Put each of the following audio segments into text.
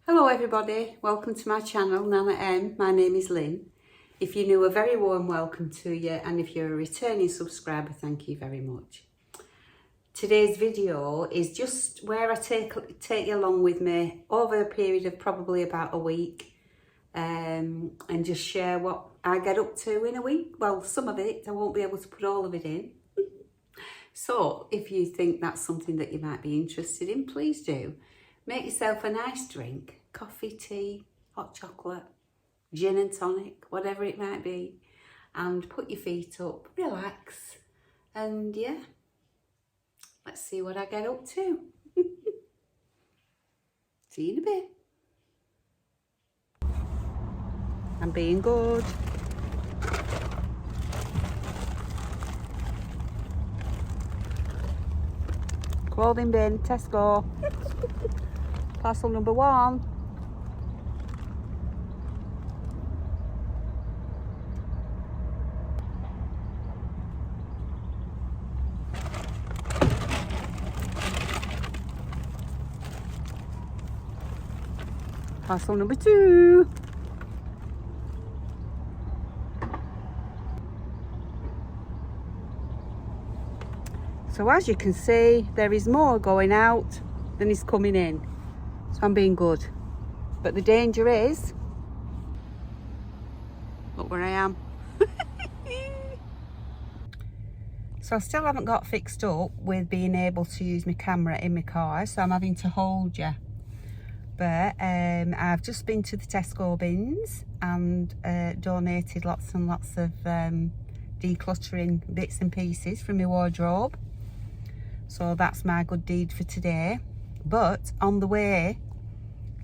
Hello everybody, welcome to my channel, Nanna-M. My name is Lynn. If you're new, a very warm welcome to you, and if you're a returning subscriber, thank you very much. Today's video is just where I take you along with me over a period of probably about a week, and just share what I get up to in a week. Well, some of it, I won't be able to put all of it in. So if you think that's something that you might be interested in, please do. Make yourself a nice drink, coffee, tea, hot chocolate, gin and tonic, whatever it might be, and put your feet up, relax, and yeah, let's see what I get up to. See you in a bit. I'm being good. Clothing bin, Tesco. Parcel number 1. Parcel number 2. So as you can see, there is more going out than is coming in. So I'm being good. But the danger is, look where I am. So I still haven't got fixed up with being able to use my camera in my car, so I'm having to hold you. But I've just been to the Tesco bins and donated lots and lots of decluttering bits and pieces from my wardrobe. So that's my good deed for today. But on the way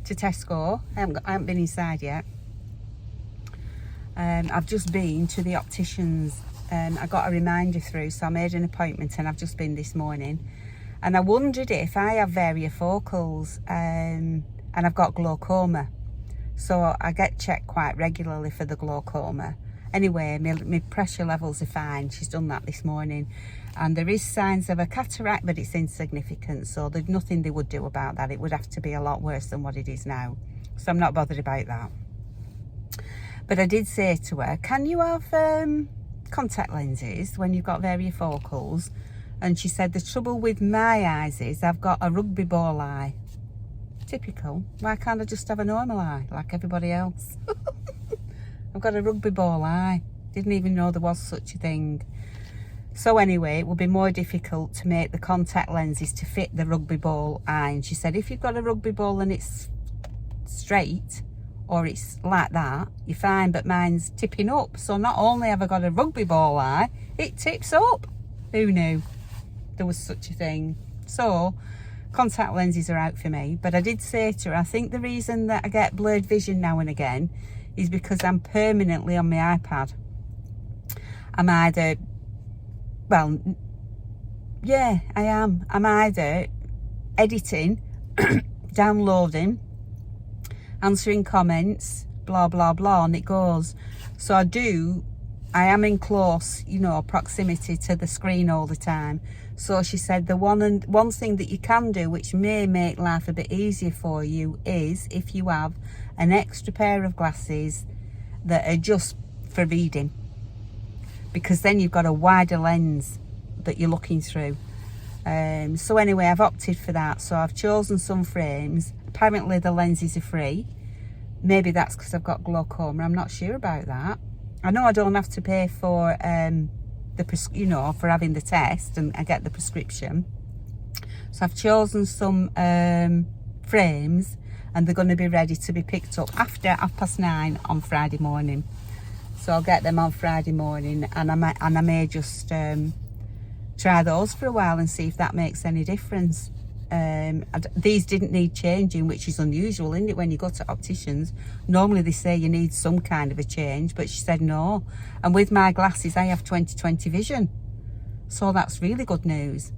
to Tesco, I haven't been inside yet. I've just been to the Opticians. I got a reminder through, so I made an appointment and I've just been this morning. And I wondered if I have variofocals and I've got glaucoma. So I get checked quite regularly for the glaucoma. Anyway, my pressure levels are fine. She's done that this morning. And there is signs of a cataract, but it's insignificant. So there's nothing they would do about that. It would have to be a lot worse than what it is now. So I'm not bothered about that. But I did say to her, can you have contact lenses when you've got variofocals? And she said, the trouble with my eyes is I've got a rugby ball eye. Typical. Why can't I just have a normal eye like everybody else? I've got a rugby ball eye. Didn't even know there was such a thing. So anyway, it will be more difficult to make the contact lenses to fit the rugby ball eye. And she said, if you've got a rugby ball and it's straight or it's like that, you're fine, but mine's tipping up. So not only have I got a rugby ball eye, it tips up. Who knew there was such a thing? So contact lenses are out for me. But I did say to her, I think the reason that I get blurred vision now and again is because I'm permanently on my iPad. I'm either, well, yeah, I am. I'm either editing, downloading, answering comments, blah, blah, blah, and it goes. So I am in close, proximity to the screen all the time. So she said the one thing that you can do, which may make life a bit easier for you, is if you have an extra pair of glasses that are just for reading. Because then you've got a wider lens that you're looking through. So anyway, I've opted for that. So I've chosen some frames. Apparently the lenses are free. Maybe that's because I've got glaucoma. I'm not sure about that. I know I don't have to pay for for having the test, and I get the prescription. So I've chosen some frames, and they're going to be ready to be picked up after 9:30 on Friday morning. So I'll get them on Friday morning, and I may just try those for a while and see if that makes any difference. These didn't need changing, which is unusual, isn't it, when you go to opticians? Normally they say you need some kind of a change, but she said no. And with my glasses, I have 20/20 vision, so that's really good news.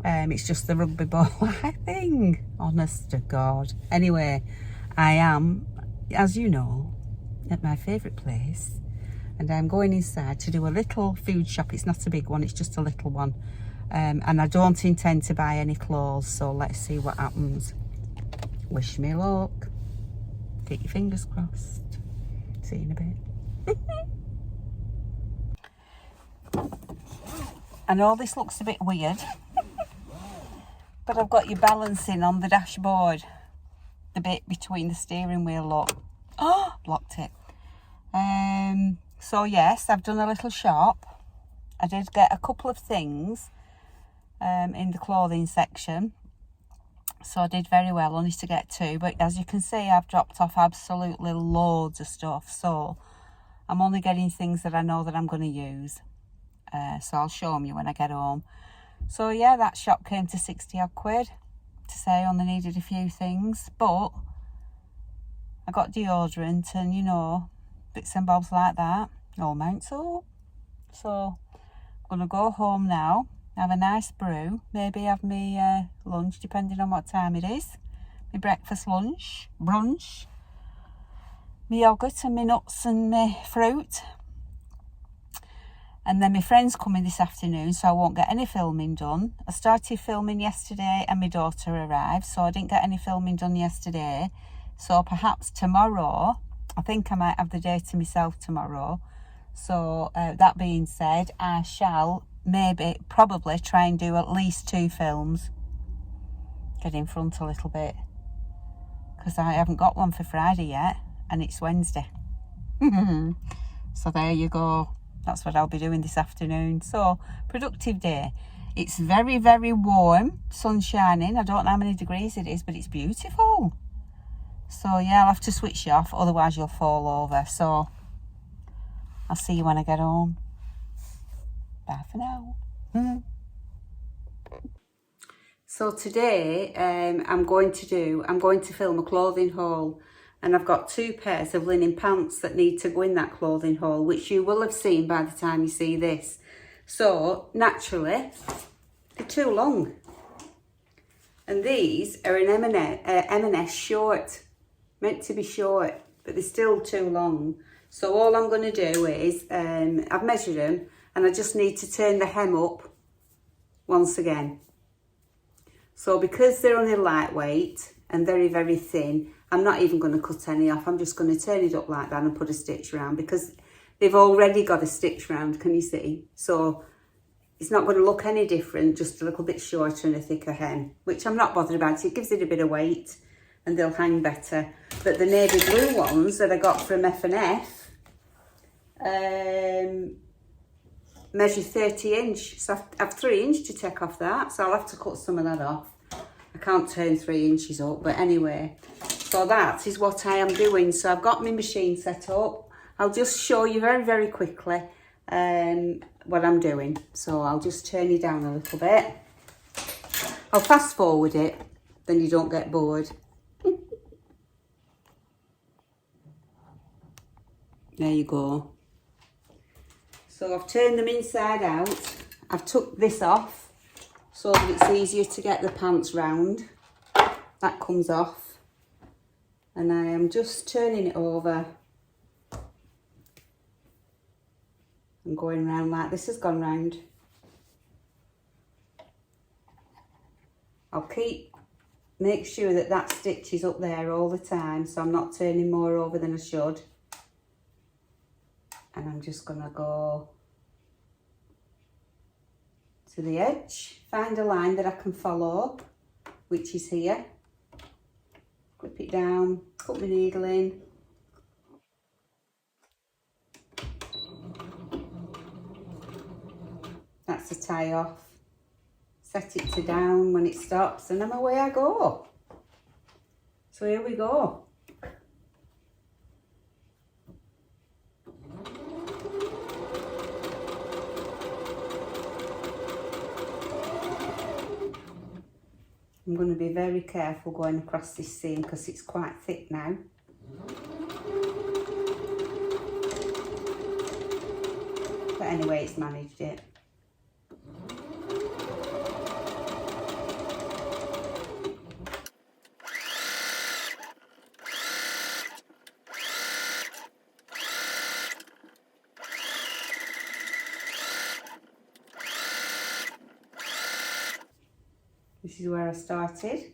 It's just the rugby ball thing, honest to God. Anyway, I am, as you know, at my favourite place, and I'm going inside to do a little food shop. It's not a big one, it's just a little one. And I don't intend to buy any clothes, so let's see what happens. Wish me luck. Keep your fingers crossed. See you in a bit. I know this looks a bit weird, but I've got you balancing on the dashboard, the bit between the steering wheel lock. Oh, blocked it. So yes, I've done a little shop. I did get a couple of things in the clothing section, so I did very well, only to get 2, but as you can see, I've dropped off absolutely loads of stuff, so I'm only getting things that I know that I'm going to use. So I'll show them you when I get home. So yeah, that shop came to 60 odd quid. To say I only needed a few things, but I got deodorant and, you know, bits and bobs like that, all amounts up. So I'm going to go home now, have a nice brew, maybe have me lunch, depending on what time it is. My breakfast, lunch, brunch, my yoghurt and my nuts and my fruit. And then my friend's coming this afternoon, so I won't get any filming done. I started filming yesterday and my daughter arrived, so I didn't get any filming done yesterday. So perhaps tomorrow, I think I might have the day to myself tomorrow. So that being said, I shall probably try and do at least 2 films. Get in front a little bit. Because I haven't got one for Friday yet, and it's Wednesday. So there you go. That's what I'll be doing this afternoon. So, productive day. It's very, very warm. Sun shining. I don't know how many degrees it is, but it's beautiful. So, yeah, I'll have to switch you off. Otherwise, you'll fall over. So, I'll see you when I get home. Bye for now. So, today, I'm going to film a clothing haul. And I've got 2 pairs of linen pants that need to go in that clothing haul, which you will have seen by the time you see this. So, naturally, they're too long. And these are an M&S short. Meant to be short, but they're still too long. So all I'm going to do is, I've measured them, and I just need to turn the hem up once again. So because they're only lightweight and very, very thin, I'm not even going to cut any off. I'm just going to turn it up like that and put a stitch round, because they've already got a stitch round, can you see? So it's not going to look any different, just a little bit shorter and a thicker hem, which I'm not bothered about. It gives it a bit of weight and they'll hang better. But the navy blue ones that I got from F&F measure 30 inch. So I've 3 inch to take off that, so I'll have to cut some of that off. I can't turn 3 inches up, but anyway. So that is what I am doing. So I've got my machine set up. I'll just show you very, very quickly what I'm doing. So I'll just turn you down a little bit. I'll fast forward it, then you don't get bored. There you go. So I've turned them inside out. I've took this off so that it's easier to get the pants round. That comes off. And I am just turning it over and going round like this has gone round. I'll make sure that that stitch is up there all the time, so I'm not turning more over than I should. And I'm just going to go to the edge, find a line that I can follow, which is here. Clip it down, put my needle in. That's a tie off. Set it to down when it stops, and then away I go. So here we go. I'm going to be very careful going across this seam because it's quite thick now. But anyway, it's managed it. This is where I started.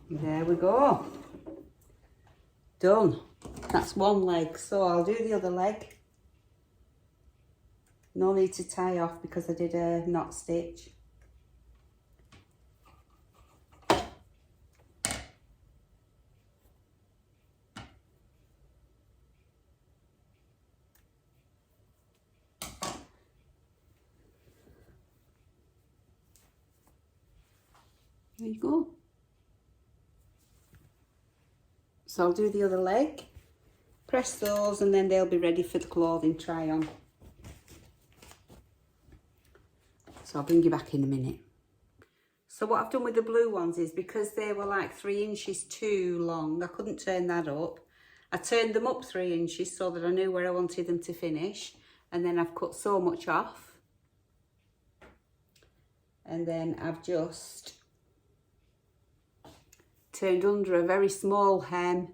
There we go. Done. That's one leg, so I'll do the other leg. No need to tie off because I did a knot stitch. There you go. So I'll do the other leg, press those, and then they'll be ready for the clothing try on. So I'll bring you back in a minute. So what I've done with the blue ones is because they were like 3 inches too long, I couldn't turn that up. I turned them up 3 inches so that I knew where I wanted them to finish. And then I've cut so much off. And then I've just turned under a very small hem,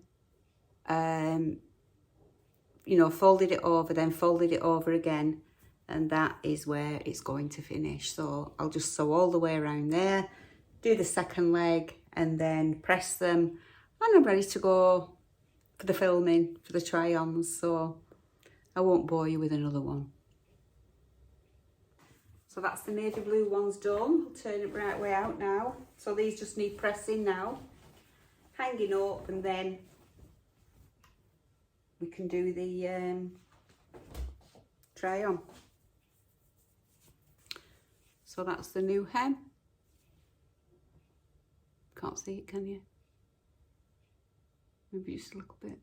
you know, folded it over, then folded it over again, and that is where it's going to finish. So I'll just sew all the way around there, do the second leg, and then press them, and I'm ready to go for the filming, for the try-ons, so I won't bore you with another one. So that's the navy blue ones done. I'll turn it right way out now. So these just need pressing now, hanging up, and then we can do the try on. So that's the new hem. Can't see it, can you? Maybe just a little bit.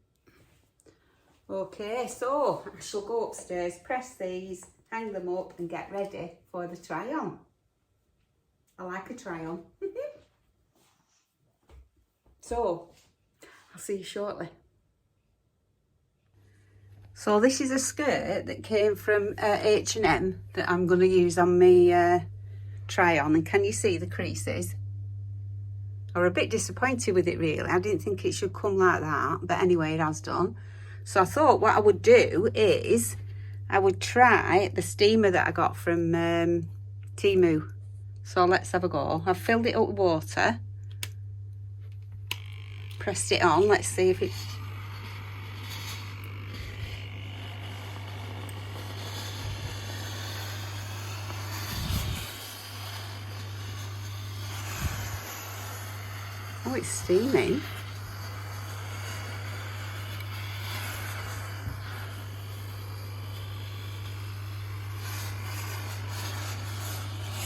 Okay, so I shall go upstairs, press these, hang them up, and get ready for the try on. I like a try on. So I'll see you shortly. So this is a skirt that came from H&M that I'm going to use on my try on, and can you see the creases? I was a bit disappointed with it really. I didn't think it should come like that, but anyway, it has done. So I thought what I would do is I would try the steamer that I got from Temu. So let's have a go. I've filled it up with water, pressed it on. Let's see if it... Oh, it's steaming.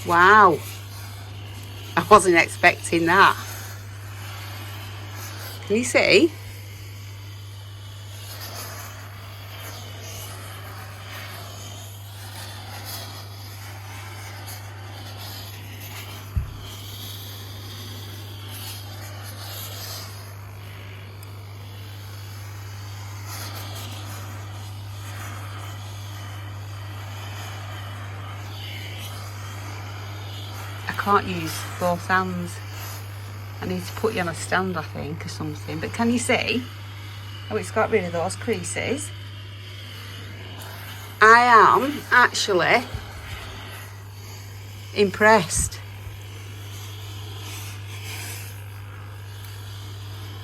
Wow. I wasn't expecting that. Can you see? I can't use both hands. I need to put you on a stand, I think, or something. But can you see? Oh, it's got rid of those creases. I am actually impressed.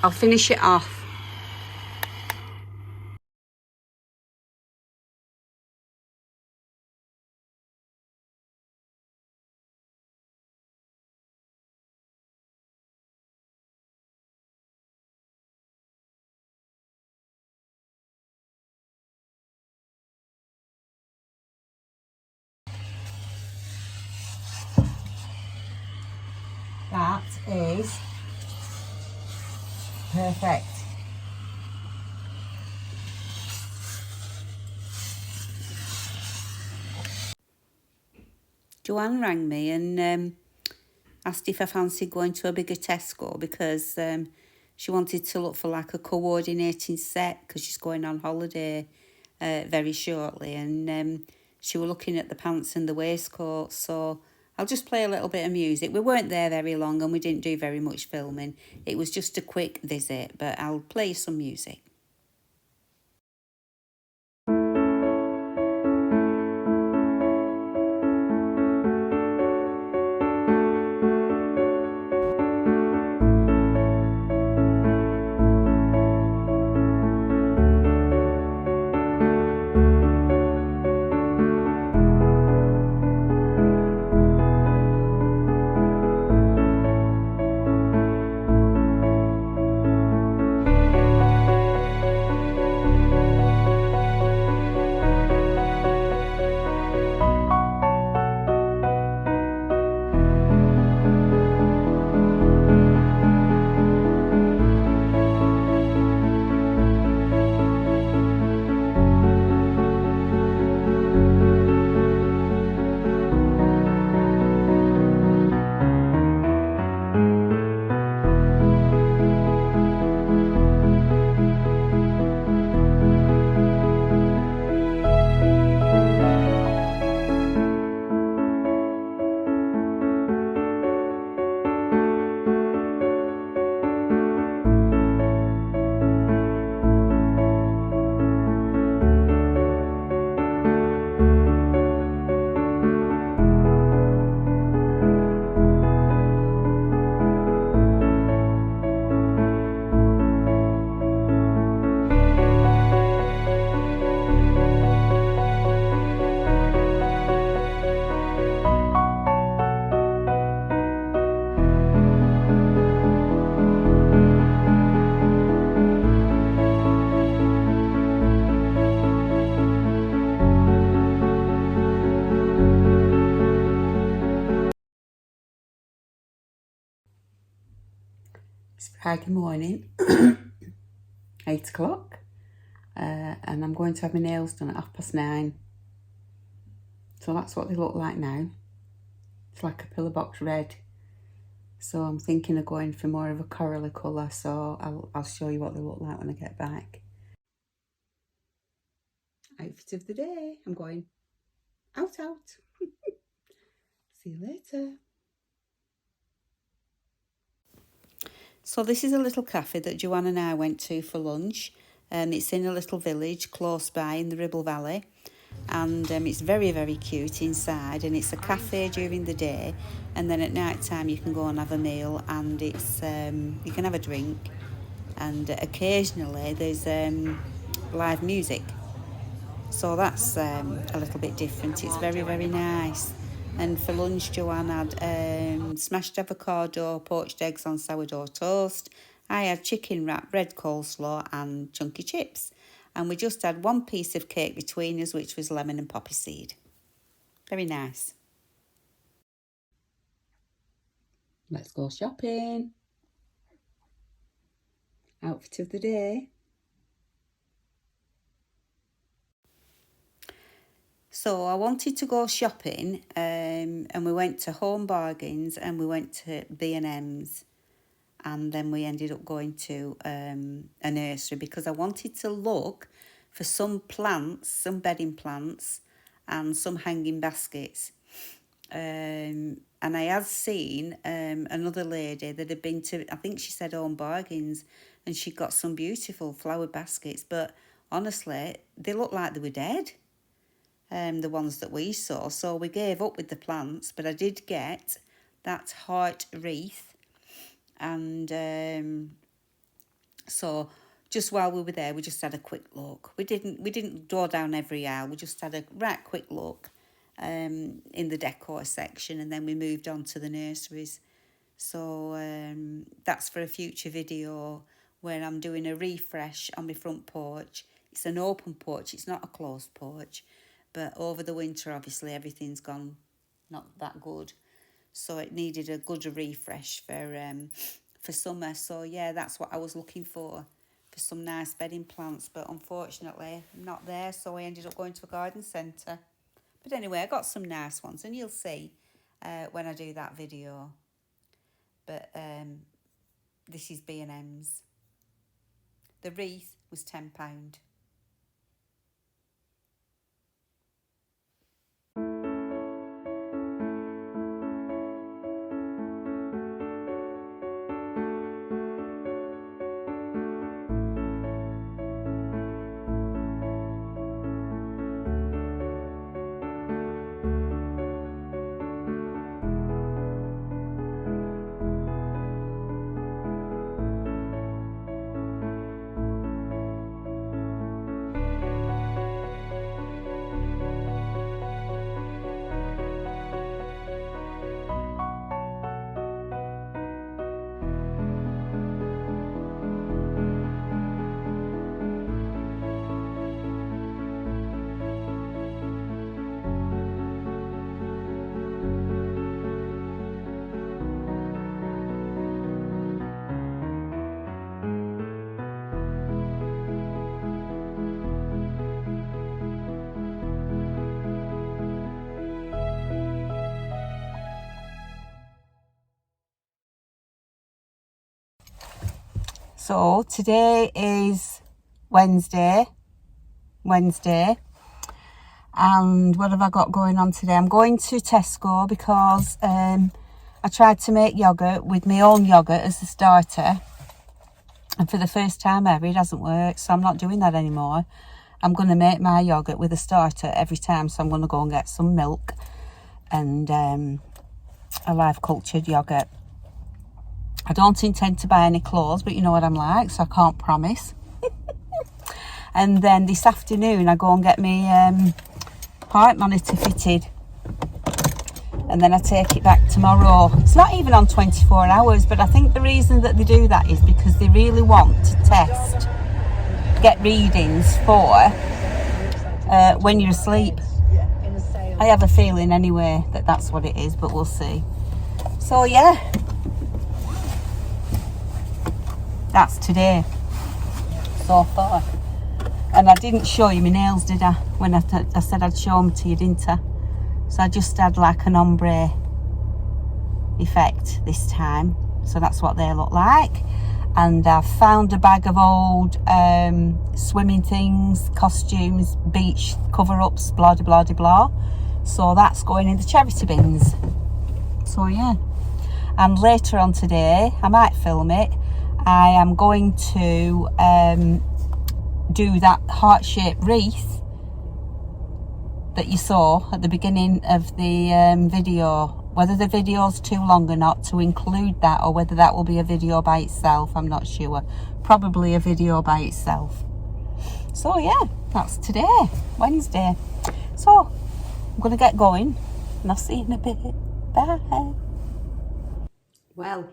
I'll finish it off. That is perfect. Joan rang me and asked if I fancied going to a bigger Tesco because she wanted to look for like a coordinating set because she's going on holiday very shortly, and she were looking at the pants and the waistcoats. So I'll just play a little bit of music. We weren't there very long and we didn't do very much filming. It was just a quick visit, but I'll play some music. It's Friday morning, 8 o'clock, and I'm going to have my nails done at 9:30. So that's what they look like now. It's like a pillar box red. So I'm thinking of going for more of a corally colour, so I'll show you what they look like when I get back. Outfit of the day, I'm going out. See you later. So this is a little cafe that Joanne and I went to for lunch. It's in a little village close by in the Ribble Valley, and it's very, very cute inside, and it's a cafe during the day, and then at night time you can go and have a meal, and it's you can have a drink, and occasionally there's live music. So that's a little bit different. It's very, very nice. And for lunch, Joanne had smashed avocado, poached eggs on sourdough toast. I had chicken wrap, red coleslaw and chunky chips. And we just had one piece of cake between us, which was lemon and poppy seed. Very nice. Let's go shopping. Outfit of the day. So I wanted to go shopping, and we went to Home Bargains and we went to B&M's, and then we ended up going to a nursery because I wanted to look for some plants, some bedding plants and some hanging baskets. And I had seen another lady that had been to, I think she said Home Bargains, and she got some beautiful flower baskets, but honestly, they looked like they were dead. The ones that we saw, so we gave up with the plants, but I did get that heart wreath, and so just while we were there we just had a quick look. We didn't draw down every aisle, we just had a right quick look in the decor section, and then we moved on to the nurseries. So that's for a future video where I'm doing a refresh on my front porch. It's an open porch, it's not a closed porch. But over the winter, obviously, everything's gone not that good. So it needed a good refresh for summer. So, yeah, that's what I was looking for some nice bedding plants. But unfortunately, not there. So I ended up going to a garden centre. But anyway, I got some nice ones. And you'll see when I do that video. But this is B&M's. The wreath was £10. So today is Wednesday, and what have I got going on today? I'm going to Tesco because I tried to make yoghurt with my own yoghurt as the starter, and for the first time ever it hasn't worked, so I'm not doing that anymore. I'm going to make my yoghurt with a starter every time, so I'm going to go and get some milk and a live cultured yoghurt. I don't intend to buy any clothes, but you know what I'm like, so I can't promise. And then this afternoon I go and get my heart monitor fitted, and then I take it back tomorrow. It's not even on 24 hours, but I think the reason that they do that is because they really want to get readings for when you're asleep. I have a feeling anyway that that's what it is, but we'll see. So yeah, that's today so far. And I didn't show you my nails, did I? When I said I'd show them to you, didn't I? So I just had like an ombre effect this time. So that's what they look like. And I found a bag of old swimming things, costumes, beach cover-ups, blah, blah, blah, blah. So that's going in the charity bins. So yeah. And later on today, I might film it. I am going to do that heart-shaped wreath that you saw at the beginning of the video. Whether the video's too long or not to include that, or whether that will be a video by itself, I'm not sure. Probably a video by itself. So yeah, that's today, Wednesday. So I'm going to get going, and I'll see you in a bit. Bye. Well,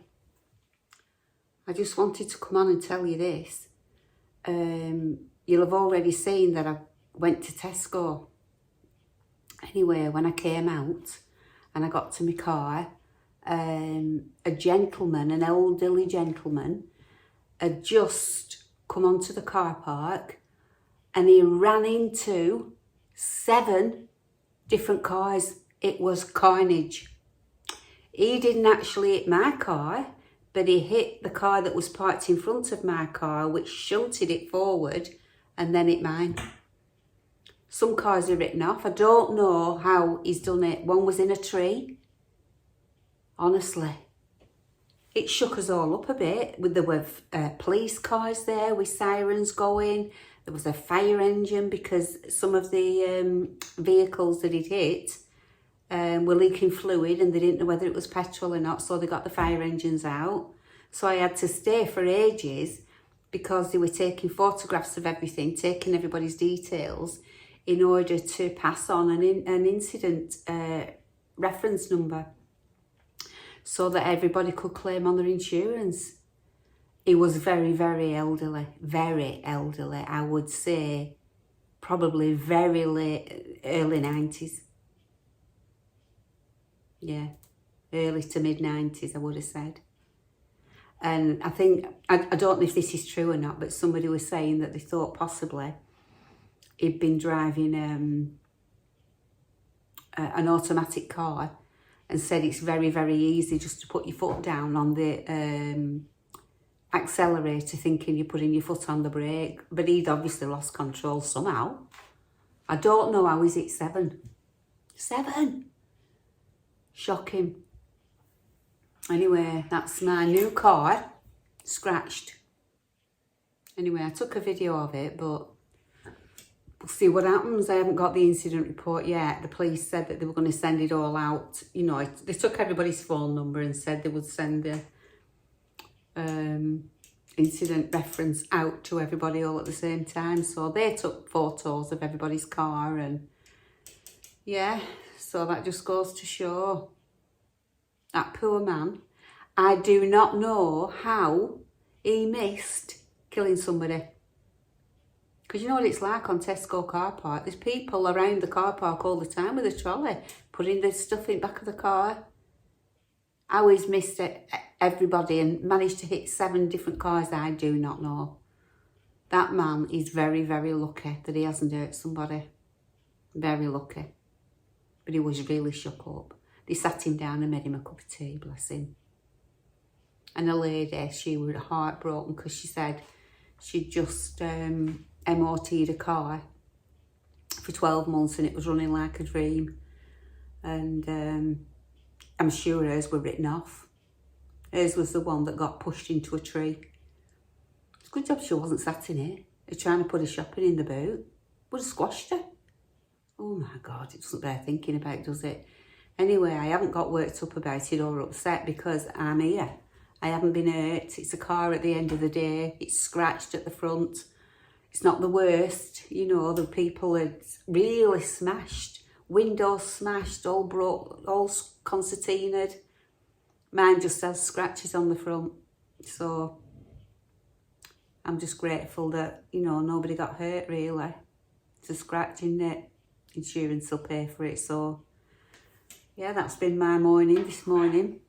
I just wanted to come on and tell you this. You'll have already seen that I went to Tesco. Anyway, when I came out and I got to my car, a gentleman, an elderly gentleman, had just come onto the car park, and he ran into 7 different cars. It was carnage. He didn't actually hit my car, but he hit the car that was parked in front of my car, which shunted it forward, and then hit mine. Some cars are written off. I don't know how he's done it. One was in a tree. Honestly, it shook us all up a bit. There were police cars there with sirens going. There was a fire engine because some of the vehicles that it hit were leaking fluid, and they didn't know whether it was petrol or not, so they got the fire engines out. So I had to stay for ages because they were taking photographs of everything, taking everybody's details in order to pass on an incident reference number so that everybody could claim on their insurance. He was very, very elderly, I would say probably very late, early 90s. Yeah, early to mid 90s, I would have said. And I think, I don't know if this is true or not, but somebody was saying that they thought possibly he'd been driving an automatic car, and said it's very, very easy just to put your foot down on the accelerator thinking you're putting your foot on the brake. But he'd obviously lost control somehow. I don't know how he's hit 7. 7! Shocking. Anyway, that's my new car, scratched. Anyway, I took a video of it, but we'll see what happens. I haven't got the incident report yet. The police said that they were going to send it all out. You know, they took everybody's phone number and said they would send the incident reference out to everybody all at the same time. So they took photos of everybody's car, and yeah, so that just goes to show that poor man. I do not know how he missed killing somebody. Because you know what it's like on Tesco car park. There's people around the car park all the time with a trolley, putting their stuff in the back of the car. How he's missed everybody and managed to hit 7 different cars, I do not know. That man is very, very lucky that he hasn't hurt somebody. Very lucky. But he was really shook up. They sat him down and made him a cup of tea, bless him. And a lady, she was heartbroken because she said she'd just MOT'd a car for 12 months and it was running like a dream. And I'm sure hers were written off. Hers was the one that got pushed into a tree. It's a good job she wasn't sat in it. They're trying to put her shopping in the boot. Would have squashed her. Oh my God, it doesn't bear thinking about, does it? Anyway, I haven't got worked up about it or upset because I'm here. I haven't been hurt. It's a car at the end of the day. It's scratched at the front. It's not the worst. You know, the people are really smashed. Windows smashed, all broke, all concertinaed. Mine just has scratches on the front. So I'm just grateful that, you know, nobody got hurt really. It's a scratch, isn't it? Insurance will pay for it. So yeah, that's been my morning this morning.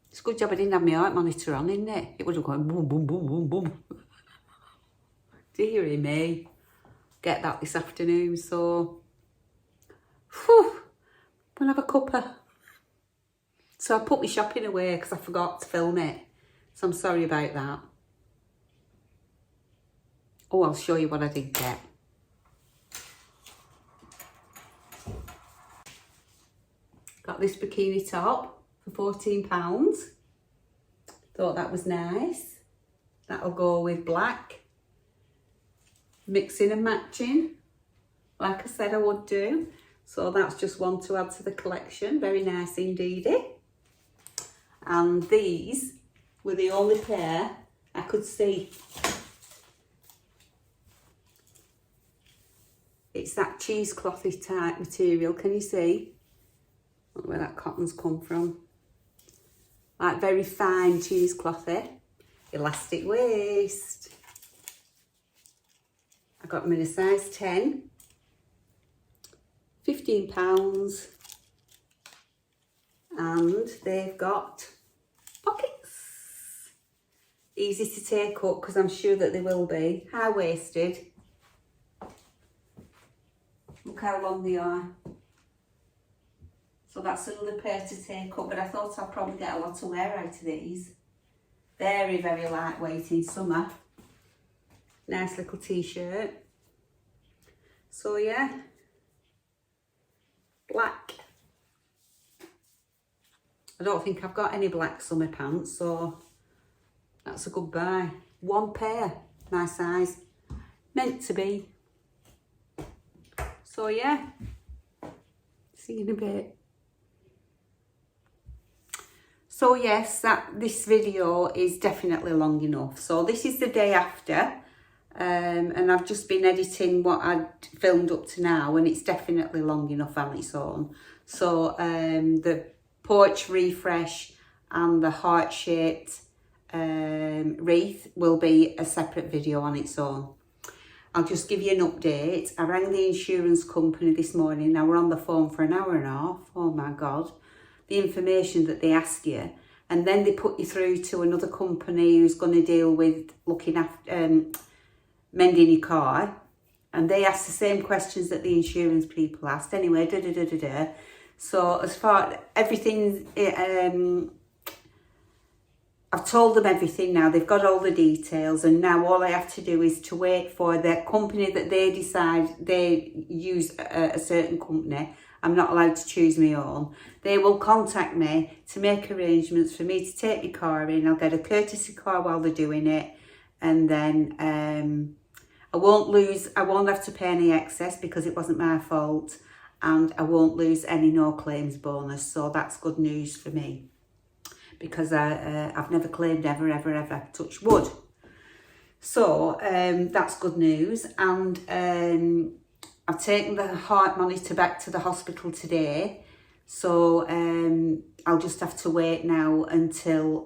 It's a good job I didn't have my heart monitor on, isn't it? It would have gone boom, boom, boom, boom, boom. Dearie me. Get that this afternoon, so whew, I'm gonna have a cuppa. So I put my shopping away because I forgot to film it. So I'm sorry about that. Oh, I'll show you what I did get. Got this bikini top for £14. Thought that was nice. That'll go with black. Mixing and matching, like I said I would do. So that's just one to add to the collection. Very nice indeed. And these were the only pair I could see. It's that cheeseclothy type material. Can you see? Look where that cotton's come from. Like very fine cheeseclothy. Elastic waist. I got them in a size 10. £15. And they've got pockets. Easy to take up because I'm sure that they will be. High-waisted. Look how long they are. So that's another pair to take up, but I thought I'd probably get a lot of wear out of these. Very, very lightweight in summer. Nice little t-shirt. So yeah, black. I don't think I've got any black summer pants, so that's a good buy. One pair, my size, meant to be. So yeah, see you in a bit. So yes, this video is definitely long enough. So this is the day after, and I've just been editing what I'd filmed up to now, and it's definitely long enough on its own. So the porch refresh and the heart-shaped wreath will be a separate video on its own. I'll just give you an update. I rang the insurance company this morning. Now we're on the phone for an hour and a half. Oh my God. The information that they ask you, and then they put you through to another company who's going to deal with looking after mending your car, and they ask the same questions that the insurance people asked anyway. So as far everything, I've told them everything now. They've got all the details, and now all I have to do is to wait for the company that they decide. They use a certain company. I'm not allowed to choose my own. They will contact me to make arrangements for me to take my car in. I'll get a courtesy car while they're doing it. And then I won't have to pay any excess because it wasn't my fault. And I won't lose any no claims bonus. So that's good news for me. Because I've never claimed ever, touch wood. So that's good news. And I've taken the heart monitor back to the hospital today, so I'll just have to wait now until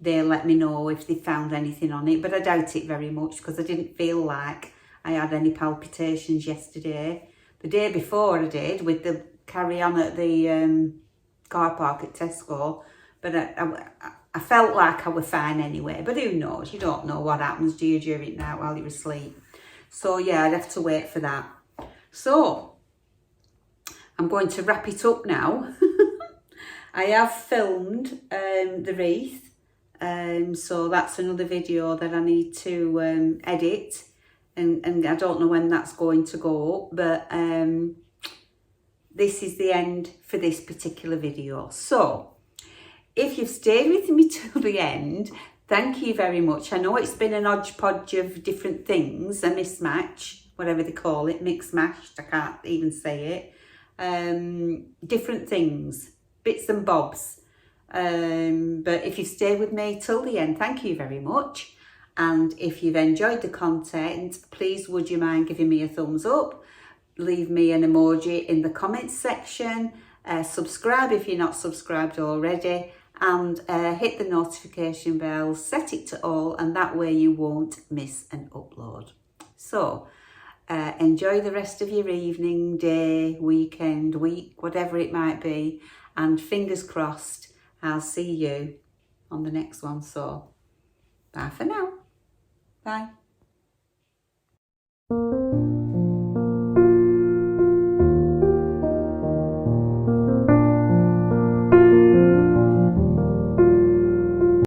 they let me know if they found anything on it, but I doubt it very much because I didn't feel like I had any palpitations yesterday. The day before I did with the carry-on at the car park at Tesco, but I felt like I was fine anyway, but who knows? You don't know what happens, do you, during night while you're asleep. So yeah, I'd have to wait for that. So I'm going to wrap it up now. I have filmed the wreath, so that's another video that I need to edit, and I don't know when that's going to go up, but this is the end for this particular video. So if you've stayed with me till the end, thank you very much. I know it's been an hodgepodge of different things, a mismatch, whatever they call it, mixed mashed, I can't even say it. Different things, bits and bobs. But if you've stayed with me till the end, thank you very much. And if you've enjoyed the content, please would you mind giving me a thumbs up, leave me an emoji in the comments section, subscribe if you're not subscribed already, and hit the notification bell, set it to all, and that way you won't miss an upload. So enjoy the rest of your evening, day, weekend, week, whatever it might be, and fingers crossed I'll see you on the next one. So bye for now. Bye.